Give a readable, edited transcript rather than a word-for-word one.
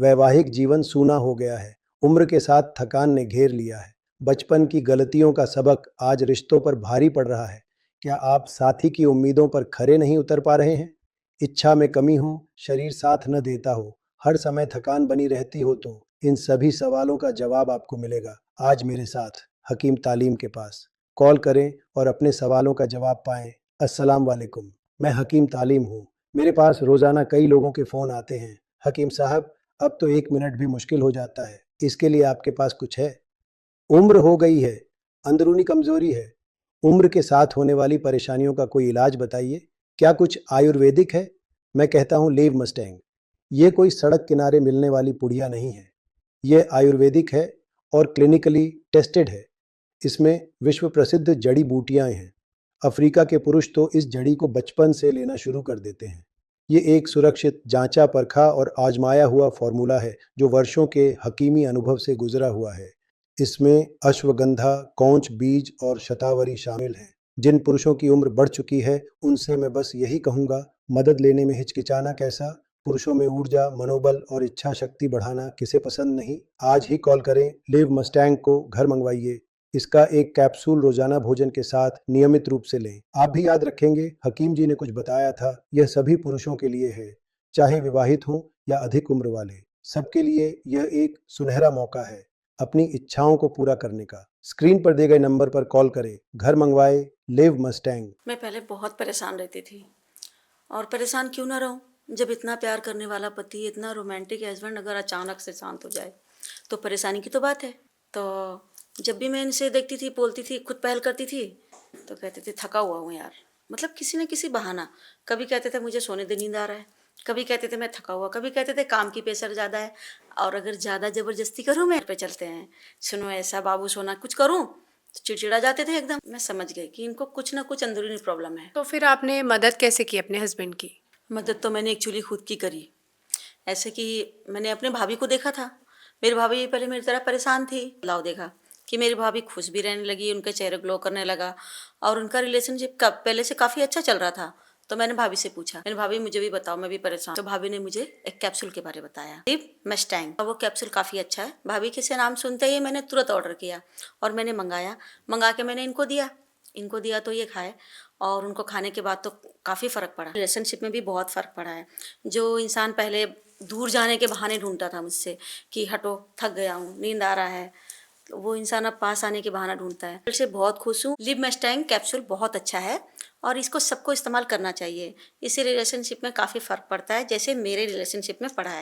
वैवाहिक जीवन सूना हो गया है। उम्र के साथ थकान ने घेर लिया है। बचपन की गलतियों का सबक आज रिश्तों पर भारी पड़ रहा है। क्या आप साथी की उम्मीदों पर खरे नहीं उतर पा रहे हैं? इच्छा में कमी हो, शरीर साथ न देता हो, हर समय थकान बनी रहती हो, तो इन सभी सवालों का जवाब आपको मिलेगा आज मेरे साथ हकीम तालीम के पास। कॉल करें और अपने सवालों का जवाब पाएं। अस्सलाम वालेकुम। मैं हकीम तालीम हूँ। मेरे पास रोजाना कई लोगों के फोन आते हैं, हकीम साहब अब तो 1 मिनट भी मुश्किल हो जाता है, इसके लिए आपके पास कुछ है? उम्र हो गई है, अंदरूनी कमजोरी है, उम्र के साथ होने वाली परेशानियों का कोई इलाज बताइए। क्या कुछ आयुर्वेदिक है? मैं कहता हूँ लीव मस्टैंग। ये कोई सड़क किनारे मिलने वाली पुड़िया नहीं है। ये आयुर्वेदिक है और क्लिनिकली टेस्टेड है। इसमें विश्व प्रसिद्ध जड़ी बूटियां हैं। अफ्रीका के पुरुष तो इस जड़ी को बचपन से लेना शुरू कर देते हैं। ये एक सुरक्षित, जांचा परखा और आजमाया हुआ फॉर्मूला है जो वर्षों के हकीमी अनुभव से गुजरा हुआ है। इसमें अश्वगंधा, कौंच बीज और शतावरी शामिल हैं। जिन पुरुषों की उम्र बढ़ चुकी है उनसे मैं बस यही कहूँगा, मदद लेने में हिचकिचाना कैसा? पुरुषों में ऊर्जा, मनोबल और इच्छा शक्ति बढ़ाना किसे पसंद नहीं? आज ही कॉल करें, लिव मस्टैंग को घर मंगवाइए। इसका एक कैप्सूल रोजाना भोजन के साथ नियमित रूप से लें। आप भी याद रखेंगे, हकीम जी ने कुछ बताया था, यह सभी पुरुषों के लिए है, चाहे विवाहित हों या अधिक उम्र वाले। सबके लिए यह एक सुनहरा मौका है अपनी इच्छाओं को पूरा करने का। स्क्रीन पर दिए गए नंबर पर कॉल करें, घर मंगवाए, लिव मस्टैंग। मैं पहले बहुत परेशान रहती थी, और परेशान क्यों ना रहूं जब इतना प्यार करने वाला पति, इतना रोमांटिक हस्बैंड अगर अचानक से शांत हो जाए तो परेशानी की तो बात है। तो जब भी मैं इनसे देखती थी, बोलती थी, खुद पहल करती थी, तो कहते थे थका हुआ हूँ यार। मतलब किसी न किसी बहाना। कभी कहते थे मुझे सोने दे, नींद आ रहा है, कभी कहते थे मैं थका हुआ, कभी कहते थे काम की प्रेशर ज़्यादा है। और अगर ज़्यादा ज़बरदस्ती करूँ, मैं पे चलते हैं, सुनो ऐसा बाबू सोना, कुछ करूँ तो चिड़चिड़ा जाते थे एकदम। मैं समझ गई कि इनको कुछ ना कुछ अंदरूनी प्रॉब्लम है। तो फिर आपने मदद कैसे की अपने हस्बैंड की? मदद तो मैंने एक्चुअली खुद की करी। ऐसे कि मैंने अपने भाभी को देखा था। मेरी भाभी पहले मेरी तरह परेशान थी, बदलाव देखा कि मेरी भाभी खुश भी रहने लगी, उनका चेहरा ग्लो करने लगा और उनका रिलेशनशिप का पहले से काफ़ी अच्छा चल रहा था। तो मैंने भाभी से पूछा, मैंने भाभी मुझे भी बताओ, मैं भी परेशान। तो भाभी ने मुझे एक कैप्सूल के बारे में बताया, लिव मस्टैंग। वो कैप्सूल काफ़ी अच्छा है। भाभी के से नाम सुनते ही मैंने तुरंत ऑर्डर किया और मैंने मंगा के मैंने इनको दिया तो ये खाए। और उनको खाने के बाद तो काफ़ी फ़र्क पड़ा, रिलेशनशिप में भी बहुत फ़र्क पड़ा है। जो इंसान पहले दूर जाने के बहाने ढूंढता था मुझसे कि हटो, थक गया हूँ, नींद आ रहा है, तो वो इंसान अब पास आने के बहाना ढूंढता है। से बहुत खुश हूँ। लिव मस्टैंग कैप्सूल बहुत अच्छा है और इसको सबको इस्तेमाल करना चाहिए। इससे रिलेशनशिप में काफ़ी फ़र्क पड़ता है, जैसे मेरे रिलेशनशिप में पड़ा है।